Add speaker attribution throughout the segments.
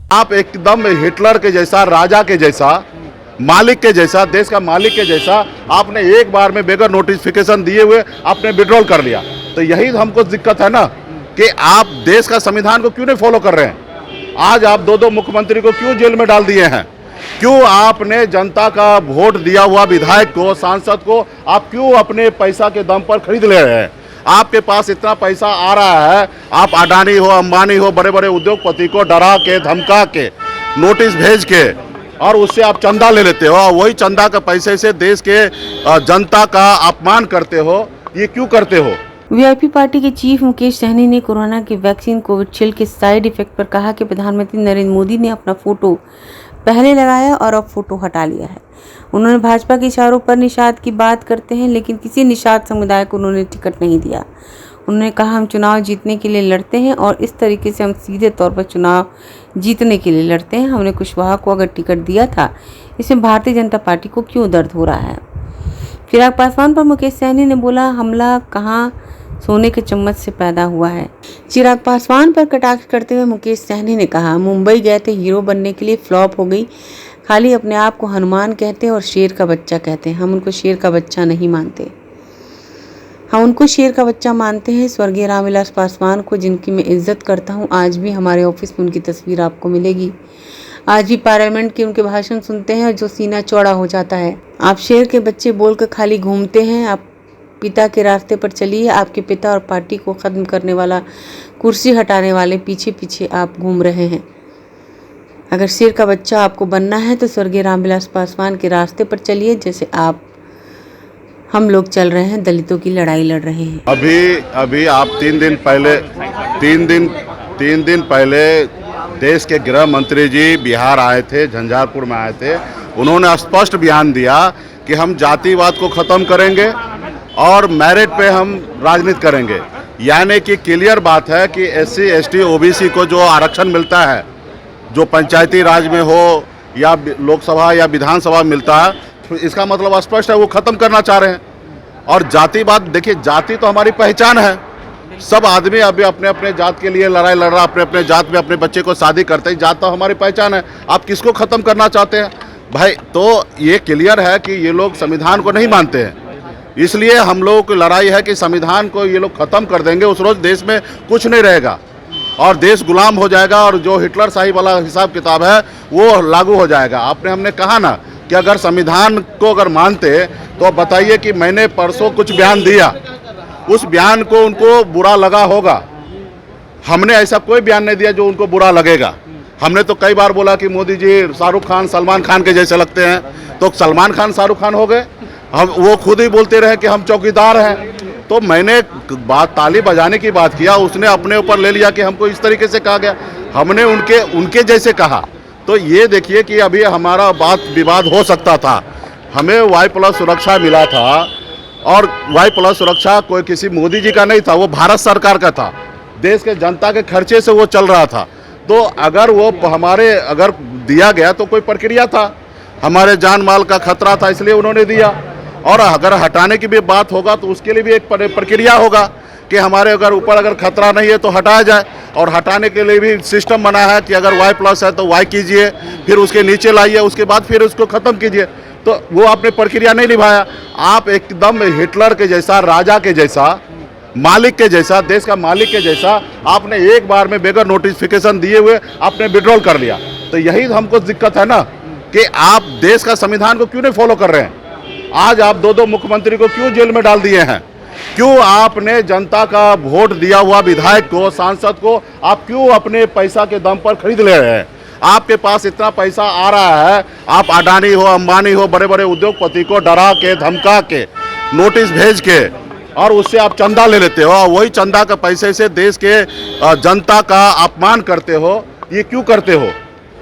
Speaker 1: आप एकदम हिटलर के जैसा, राजा के जैसा, मालिक के जैसा, देश का मालिक के जैसा आपने एक बार में बगैर नोटिफिकेशन दिए हुए आपने विड्रॉल कर लिया। तो यही हमको दिक्कत है ना कि आप देश का संविधान को क्यों नहीं फॉलो कर रहे हैं। आज आप दो मुख्यमंत्री को क्यों जेल में डाल दिए हैं। क्यों आपने जनता का वोट दिया हुआ विधायक को, सांसद को आप क्यों अपने पैसा के दम पर खरीद ले रहे हैं। आपके पास इतना पैसा आ रहा है, आप अडानी हो, अंबानी हो, बड़े बड़े उद्योगपति को डरा के, धमका के, नोटिस भेज के और उससे आप चंदा ले लेते हो। वही चंदा के पैसे से देश के जनता का अपमान करते हो। ये क्यों करते हो।
Speaker 2: वीआईपी पार्टी के चीफ मुकेश सहनी ने कोरोना की वैक्सीन कोविशील्ड के साइड इफेक्ट पर कहा कि प्रधानमंत्री नरेंद्र मोदी ने अपना फोटो पहले लगाया और अब फोटो हटा लिया है। उन्होंने भाजपा के इशारों पर निषाद की बात करते हैं, लेकिन किसी निषाद समुदाय को उन्होंने टिकट नहीं दिया। उन्होंने कहा हम चुनाव जीतने के लिए लड़ते हैं और इस तरीके से हम सीधे तौर पर चुनाव जीतने के लिए लड़ते हैं। हमने कुशवाहा को अगर टिकट दिया था, इसमें भारतीय जनता पार्टी को क्यों दर्द हो रहा है। चिराग पासवान पर मुकेश सहनी ने बोला हमला कहाँ सोने के चम्मच से पैदा हुआ है। चिराग पासवान पर कटाक्ष करते हुए मुकेश सहनी ने कहा मुंबई गए थे हीरो बनने के लिए, फ्लॉप हो गई। खाली अपने आप को हनुमान कहते हैं और शेर का बच्चा कहते हैं। हम उनको शेर का बच्चा नहीं मानते, हम उनको शेर का बच्चा मानते हैं। स्वर्गीय रामविलास पासवान को, जिनकी मैं इज्जत करता हूं, आज भी हमारे ऑफिस में उनकी तस्वीर आपको मिलेगी। आज भी पार्लियामेंट के उनके भाषण सुनते हैं जो सीना चौड़ा हो जाता है। आप शेर के बच्चे बोलकर खाली घूमते हैं। आप पिता के रास्ते पर चलिए। आपके पिता और पार्टी को ख़त्म करने वाला, कुर्सी हटाने वाले पीछे पीछे आप घूम रहे हैं। अगर शेर का बच्चा आपको बनना है तो स्वर्गीय रामविलास पासवान के रास्ते पर चलिए, जैसे हम लोग चल रहे हैं, दलितों की लड़ाई लड़ रहे हैं।
Speaker 1: अभी आप तीन दिन पहले देश के गृह मंत्री जी बिहार आए थे, झंझारपुर में आए थे। उन्होंने स्पष्ट बयान दिया कि हम जातिवाद को ख़त्म करेंगे और मेरिट पे हम राजनीति करेंगे। यानी कि क्लियर बात है कि SC ST OBC को जो आरक्षण मिलता है, जो पंचायती राज में हो या लोकसभा या विधानसभा में मिलता है, तो इसका मतलब स्पष्ट है वो ख़त्म करना चाह रहे हैं। और जातिवाद, देखिए जाति तो हमारी पहचान है। सब आदमी अभी अपने अपने जात के लिए लड़ाई लड़ रहा, अपने अपने जात में अपने बच्चे को शादी करते हैं। जात तो हमारी पहचान है। आप किसको ख़त्म करना चाहते हैं भाई। तो ये क्लियर है कि ये लोग संविधान को नहीं मानते हैं। इसलिए हम लोगों की लड़ाई है कि संविधान को ये लोग ख़त्म कर देंगे, उस रोज़ देश में कुछ नहीं रहेगा और देश गुलाम हो जाएगा और जो हिटलर शाही वाला हिसाब किताब है वो लागू हो जाएगा। हमने कहा ना कि अगर संविधान को अगर मानते तो बताइए कि मैंने परसों कुछ बयान दिया, उस बयान को उनको बुरा लगा होगा। हमने ऐसा कोई बयान नहीं दिया जो उनको बुरा लगेगा। हमने तो कई बार बोला कि मोदी जी शाहरुख खान, सलमान खान के जैसे लगते हैं, तो सलमान खान शाहरुख खान हो गए। हम वो खुद ही बोलते रहे कि हम चौकीदार हैं। तो मैंने बात ताली बजाने की बात किया, उसने अपने ऊपर ले लिया कि हमको इस तरीके से कहा गया। हमने उनके जैसे कहा। तो ये देखिए कि अभी हमारा बात विवाद हो सकता था। हमें Y+ सुरक्षा मिला था और Y+ सुरक्षा कोई किसी मोदी जी का नहीं था, वो भारत सरकार का था। देश के जनता के खर्चे से वो चल रहा था। तो अगर वो अगर दिया गया तो कोई प्रक्रिया था, हमारे जान माल का खतरा था, इसलिए उन्होंने दिया। और अगर हटाने की भी बात होगा तो उसके लिए भी एक प्रक्रिया होगा कि हमारे ऊपर अगर खतरा नहीं है तो हटाया जाए। और हटाने के लिए भी सिस्टम बना है कि अगर Y+ है तो Y कीजिए, फिर उसके नीचे लाइए, उसके बाद फिर उसको ख़त्म कीजिए। तो वो आपने प्रक्रिया नहीं निभाया। आप एकदम हिटलर के जैसा, राजा के जैसा, मालिक के जैसा, देश का मालिक के जैसा आपने एक बार में बगैर नोटिफिकेशन दिए हुए आपने विड्रॉल कर लिया। तो यही हमको दिक्कत है ना कि आप देश का संविधान को क्यों नहीं फॉलो कर रहे हैं। आज आप दो मुख्यमंत्री को क्यों जेल में डाल दिए हैं। क्यों आपने जनता का वोट दिया हुआ विधायक को, सांसद को आप क्यों अपने पैसा के दम पर खरीद ले रहे हैं। आपके पास इतना पैसा आ रहा है, आप अडानी हो, अंबानी हो, बड़े बड़े उद्योगपति को डरा के, धमका के, नोटिस भेज के और उससे आप चंदा ले लेते हो। वही चंदा के पैसे से देश के जनता का अपमान करते हो। ये क्यों करते हो।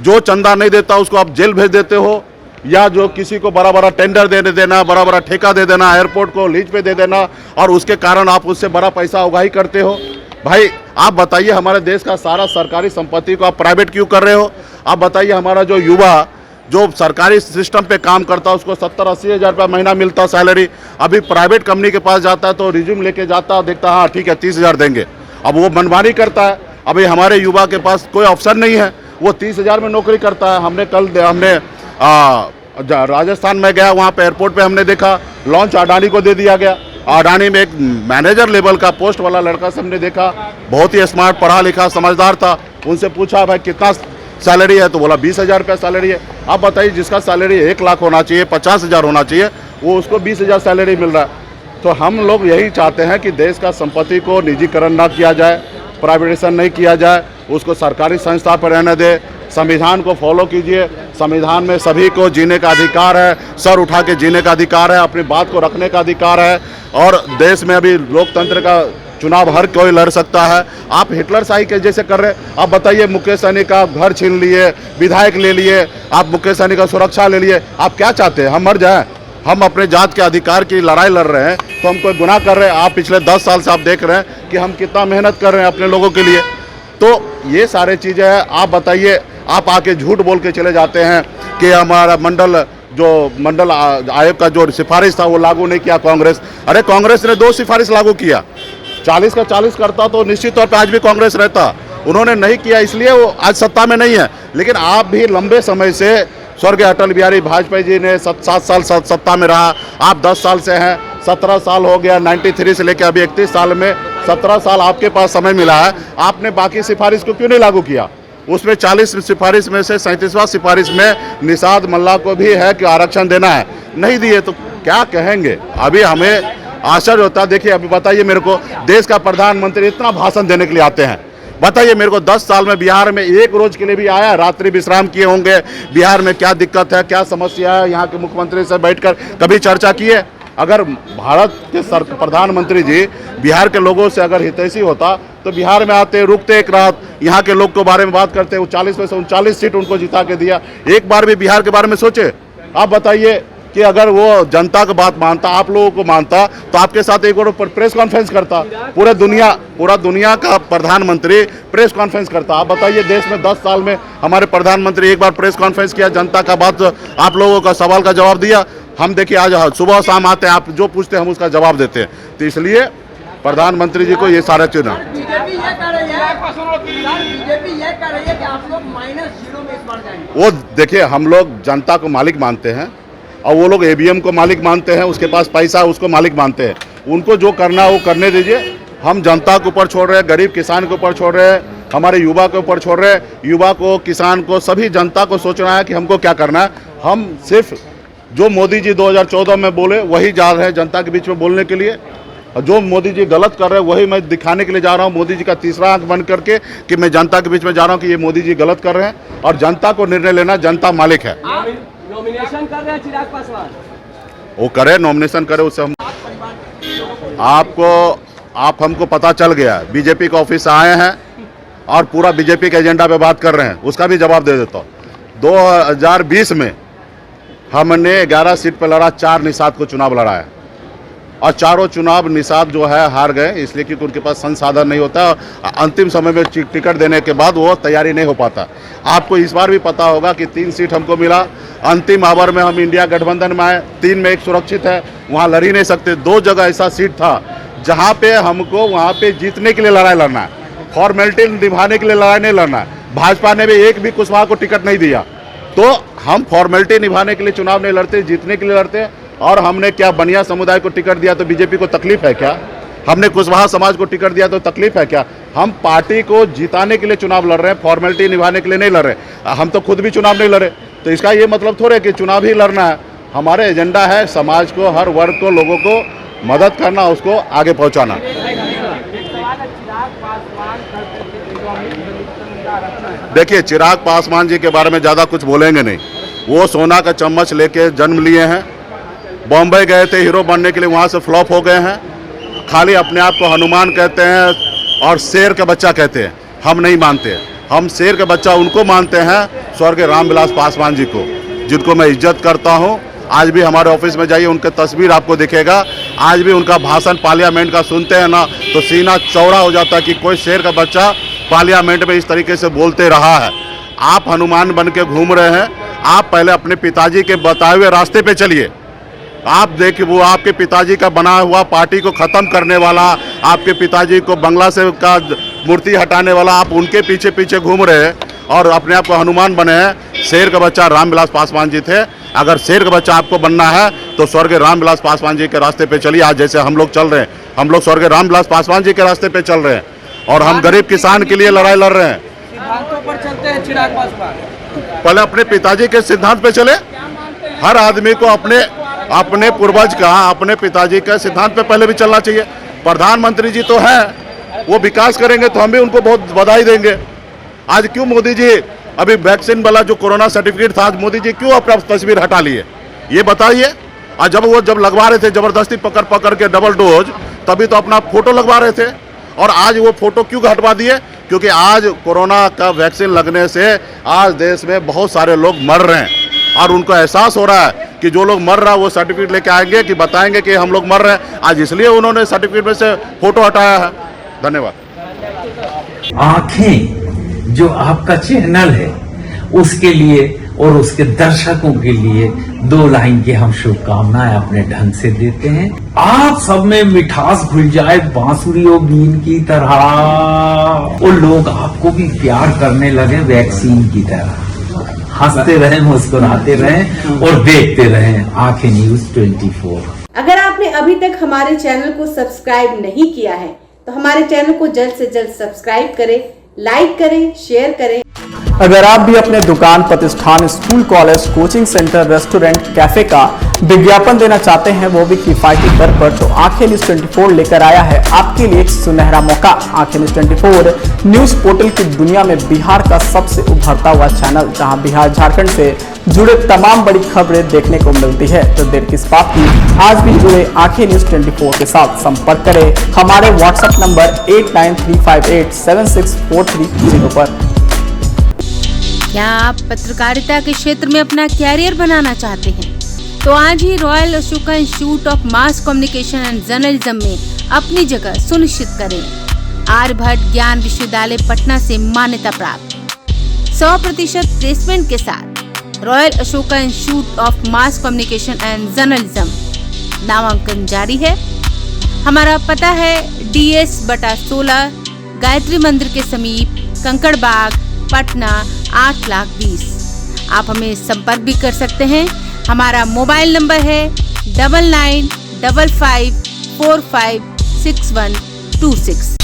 Speaker 1: जो चंदा नहीं देता उसको आप जेल भेज देते हो, या जो किसी को बड़ा बड़ा टेंडर दे देना, बड़ा बड़ा ठेका दे देना, एयरपोर्ट को लीज पे दे देना और उसके कारण आप उससे बड़ा पैसा उगाही करते हो। भाई आप बताइए, हमारे देश का सारा सरकारी संपत्ति को आप प्राइवेट क्यों कर रहे हो। आप बताइए, हमारा जो युवा जो सरकारी सिस्टम पे काम करता है उसको 70-80 हज़ार रुपया महीना मिलता सैलरी। अभी प्राइवेट कंपनी के पास जाता है तो रिज्यूम लेके जाता है, देखता है हाँ ठीक है 30 हज़ार देंगे। अब वो मनमानी करता है। अभी हमारे युवा के पास कोई ऑप्शन नहीं है, वो 30,000 में नौकरी करता है। हमने राजस्थान में गया, वहाँ पे एयरपोर्ट पे हमने देखा लॉन्च अडानी को दे दिया गया। अडानी में एक मैनेजर लेवल का पोस्ट वाला लड़का से हमने देखा, बहुत ही स्मार्ट, पढ़ा लिखा, समझदार था। उनसे पूछा भाई कितना सैलरी है, तो बोला 20,000 रुपया सैलरी है। अब बताइए, जिसका सैलरी 1 लाख होना चाहिए, 50,000 होना चाहिए, वो उसको 20,000 सैलरी मिल रहा है। तो हम लोग यही चाहते हैं कि देश का संपत्ति को निजीकरण ना किया जाए, प्राइवेटाइजेशन नहीं किया जाए, उसको सरकारी संस्था पर रहने दे। संविधान को फॉलो कीजिए। संविधान में सभी को जीने का अधिकार है, सर उठा के जीने का अधिकार है, अपनी बात को रखने का अधिकार है। और देश में अभी लोकतंत्र का चुनाव हर कोई लड़ सकता है। आप हिटलर शाही के जैसे कर रहे। आप बताइए, मुकेश सहनी का घर छीन लिए, विधायक ले लिए, आप मुकेश सहनी का सुरक्षा ले लिए। आप क्या चाहते हैं, हम मर जाएं? हम अपने जात के अधिकार की लड़ाई लड़ रहे हैं, तो हम कोई गुनाह कर रहे हैं? आप पिछले 10 साल से आप देख रहे हैं कि हम कितना मेहनत कर रहे हैं अपने लोगों के लिए। तो ये सारे चीज़ें हैं। आप बताइए, आप आके झूठ बोल के चले जाते हैं कि हमारा मंडल आयोग का जो सिफारिश था वो लागू नहीं किया कांग्रेस। अरे कांग्रेस ने 2 सिफारिश लागू किया। 40 का 40 करता तो निश्चित तौर पे आज भी कांग्रेस रहता। उन्होंने नहीं किया, इसलिए वो आज सत्ता में नहीं है। लेकिन आप भी लंबे समय से, स्वर्गीय अटल बिहारी वाजपेयी जी ने 7 साल सत्ता में रहा, आप 10 साल से हैं, 17 साल हो गया, 93 से लेकर अभी 31 साल में 17 साल आपके पास समय मिला है। आपने बाकी सिफारिश को क्यों नहीं लागू किया? उसमें 40 सिफारिश में से 37वां सिफारिश में निषाद मल्ला को भी है कि आरक्षण देना है, नहीं दिए तो क्या कहेंगे? अभी हमें आश्चर्य होता है। देखिए, अभी बताइए मेरे को, देश का प्रधानमंत्री इतना भाषण देने के लिए आते हैं। बताइए मेरे को, 10 साल में बिहार में एक रोज के लिए भी आया? रात्रि विश्राम किए होंगे? बिहार में क्या दिक्कत है, क्या समस्या है, यहाँ के मुख्यमंत्री से बैठकर कभी चर्चा किए? अगर भारत के प्रधानमंत्री जी बिहार के लोगों से अगर हितैषी होता तो बिहार में आते, रुकते एक रात, यहाँ के लोग के बारे में बात करते। वो 40 में से 39 सीट उनको जिता के दिया। एक बार भी बिहार के बारे में सोचे? आप बताइए कि अगर वो जनता की बात मानता, आप लोगों को मानता, तो आपके साथ एक बार प्रेस कॉन्फ्रेंस करता। पूरा दुनिया का प्रधानमंत्री प्रेस कॉन्फ्रेंस करता। आप बताइए, देश में 10 साल में हमारे प्रधानमंत्री एक बार प्रेस कॉन्फ्रेंस किया, जनता का बात, आप लोगों का सवाल का जवाब दिया? हम देखिए, आज सुबह शाम आते हैं, आप जो पूछते हैं हम उसका जवाब देते हैं। तो इसलिए प्रधानमंत्री जी को ये सारा चुना।
Speaker 3: बीजेपी ये कह रही है कि आप लोग -0 में इस बार जाएंगे।
Speaker 1: वो देखिए, हम लोग जनता को मालिक मानते हैं और वो लोग ईवीएम को मालिक मानते हैं, उसके पास पैसा है उसको मालिक मानते हैं। उनको जो करना है वो करने दीजिए। हम जनता के ऊपर छोड़ रहे हैं, गरीब किसान के ऊपर छोड़ रहे हैं, हमारे युवा के ऊपर छोड़ रहे हैं। युवा को, किसान को, सभी जनता को सोचना है कि हमको क्या करना है। हम सिर्फ जो मोदी जी 2014 में बोले वही जा रहे हैं जनता के बीच में बोलने के लिए। जो मोदी जी गलत कर रहे हैं वही मैं दिखाने के लिए जा रहा हूं। मोदी जी का तीसरा आंख बंद करके कि मैं जनता के बीच में जा रहा हूं कि ये मोदी जी गलत कर रहे हैं, और जनता को निर्णय लेना, जनता मालिक है।
Speaker 3: नॉमिनेशन कर रहे हैं चिराग पासवान,
Speaker 1: वो करे, नॉमिनेशन करे, उससे हम आप हमको पता चल गया, बीजेपी के ऑफिस आए हैं और पूरा बीजेपी के एजेंडा पे बात कर रहे हैं, उसका भी जवाब दे देता हूँ। 2020 में हमने 11 सीट पर लड़ा, 4 निषाद को चुनाव लड़ाया और चारों चुनाव निषाद जो है हार गए, इसलिए क्योंकि उनके पास संसाधन नहीं होता। अंतिम समय में टिकट देने के बाद वो तैयारी नहीं हो पाता। आपको इस बार भी पता होगा कि 3 सीट हमको मिला। अंतिम आवर में हम इंडिया गठबंधन में आए, 3 में 1 सुरक्षित है, वहाँ लड़ ही नहीं सकते। 2 जगह ऐसा सीट था जहाँ पे हमको वहाँ पे जीतने के लिए लड़ाई लड़ना है, फॉर्मेलिटी निभाने के लिए लड़ाई नहीं लड़ना है। भाजपा ने भी एक भी कुशवाहा को टिकट नहीं दिया, तो हम फॉर्मेलिटी निभाने के लिए चुनाव नहीं लड़ते, जीतने के लिए लड़ते। और हमने क्या बनिया समुदाय को टिकट दिया तो बीजेपी को तकलीफ है क्या? हमने कुशवाहा समाज को टिकट दिया तो तकलीफ है क्या? हम पार्टी को जिताने के लिए चुनाव लड़ रहे हैं, फॉर्मेलिटी निभाने के लिए नहीं लड़ रहे। हम तो खुद भी चुनाव नहीं लड़े, तो इसका ये मतलब थोड़े कि चुनाव ही लड़ना है। हमारे एजेंडा है समाज को, हर वर्ग को, लोगों को मदद करना, उसको आगे पहुँचाना। देखिए, चिराग पासवान जी के बारे में ज़्यादा कुछ बोलेंगे नहीं। वो सोना का चम्मच लेके जन्म लिए हैं, बॉम्बे गए थे हीरो बनने के लिए, वहाँ से फ्लॉप हो गए हैं। खाली अपने आप को हनुमान कहते हैं और शेर का बच्चा कहते हैं। हम नहीं मानते, हम शेर का बच्चा उनको मानते हैं, स्वर्गीय रामविलास पासवान जी को, जिनको मैं इज्जत करता हूँ। आज भी हमारे ऑफिस में जाइए, उनके तस्वीर आपको दिखेगा। आज भी उनका भाषण पार्लियामेंट का सुनते हैं ना, तो सीना चौड़ा हो जाता है कि कोई शेर का बच्चा पार्लियामेंट में इस तरीके से बोलते रहा है। आप हनुमान बन के घूम रहे हैं। आप पहले अपने पिताजी के बताए हुए रास्ते पे चलिए। आप देखिए, वो आपके पिताजी का बना हुआ पार्टी को ख़त्म करने वाला, आपके पिताजी को बंगला से का मूर्ति हटाने वाला, आप उनके पीछे पीछे घूम रहे हैं। और अपने आप को हनुमान बने हैं। शेर का बच्चा रामविलास पासवान जी थे। अगर शेर का बच्चा आपको बनना है तो स्वर्गीय रामविलास पासवान जी के रास्ते पे चलिए। आज जैसे हम लोग चल रहे हैं, हम लोग स्वर्गीय रामविलास पासवान जी के रास्ते पे चल रहे हैं और हम गरीब किसान के लिए लड़ाई लड़ रहे हैं।
Speaker 3: सिद्धांतों पर चलते हैं चिराग पासवान।
Speaker 1: पहले अपने पिताजी के सिद्धांत पे चले। हर आदमी को अपने पूर्वज का, अपने पिताजी के सिद्धांत पे पहले भी चलना चाहिए। प्रधानमंत्री जी तो हैं, वो विकास करेंगे तो हम भी उनको बहुत बधाई देंगे। आज क्यों मोदी जी अभी वैक्सीन वाला जो कोरोना सर्टिफिकेट था, आज मोदी जी क्यों अपना तस्वीर हटा लिए, ये बताइए। और जब लगवा रहे थे जबरदस्ती पकड़ के डबल डोज, तभी तो अपना फोटो लगवा रहे थे। और आज वो फोटो क्यों हटवा दिए? क्योंकि आज कोरोना का वैक्सीन लगने से आज देश में बहुत सारे लोग मर रहे हैं और उनको एहसास हो रहा है कि जो लोग मर रहा है वो सर्टिफिकेट लेके आएंगे कि बताएंगे कि हम लोग मर रहे हैं। आज इसलिए उन्होंने सर्टिफिकेट में से फोटो हटाया है। धन्यवाद।
Speaker 4: आंखें जो आपका चैनल है उसके लिए और उसके दर्शकों के लिए 2 लाइन की हम शुभकामनाएं अपने ढंग से देते हैं। आप सब में मिठास घुल जाए बांसुरी और बीन की तरह, और लोग आपको भी प्यार करने लगे वैक्सीन की तरह। हंसते रहें, मुस्कुराते रहें और देखते रहें आंखें न्यूज 24।
Speaker 2: अगर आपने अभी तक हमारे चैनल को सब्सक्राइब नहीं किया है तो हमारे चैनल को जल्द से जल्द सब्सक्राइब करें, लाइक करें, शेयर करें।
Speaker 5: अगर आप भी अपने दुकान, प्रतिष्ठान, school, college, coaching centre, restaurant, cafe का विज्ञापन देना चाहते हैं, वो भी किफायती दर पर, तो आंखें न्यूज 24 लेकर आया है आपके लिए एक सुनहरा मौका। आंखें न्यूज 24 न्यूज पोर्टल की दुनिया में बिहार का सबसे उभरता हुआ चैनल, जहां बिहार झारखंड से जुड़े तमाम बड़ी खबरें देखने को मिलती है। तो देर किस बात की, आज भी जुड़े आंखें न्यूज 24 के साथ। संपर्क करें हमारे व्हाट्सएप नंबर 8935876430 पर।
Speaker 2: क्या आप पत्रकारिता के क्षेत्र में अपना कैरियर बनाना चाहते हैं? तो आज ही royal Ashoka institute of mass communication and journalism में अपनी जगह सुनिश्चित करें। आर्यभट्ट ज्ञान विश्वविद्यालय पटना से मान्यता प्राप्त 100% प्लेसमेंट के साथ royal Ashoka institute of mass communication and journalism नामांकन जारी है। हमारा पता है DS/16 गायत्री मंदिर के समीप, कंकड़ बाग, पटना 8,20,000। आप हमें संपर्क भी कर सकते हैं। हमारा मोबाइल नंबर है 9955456126।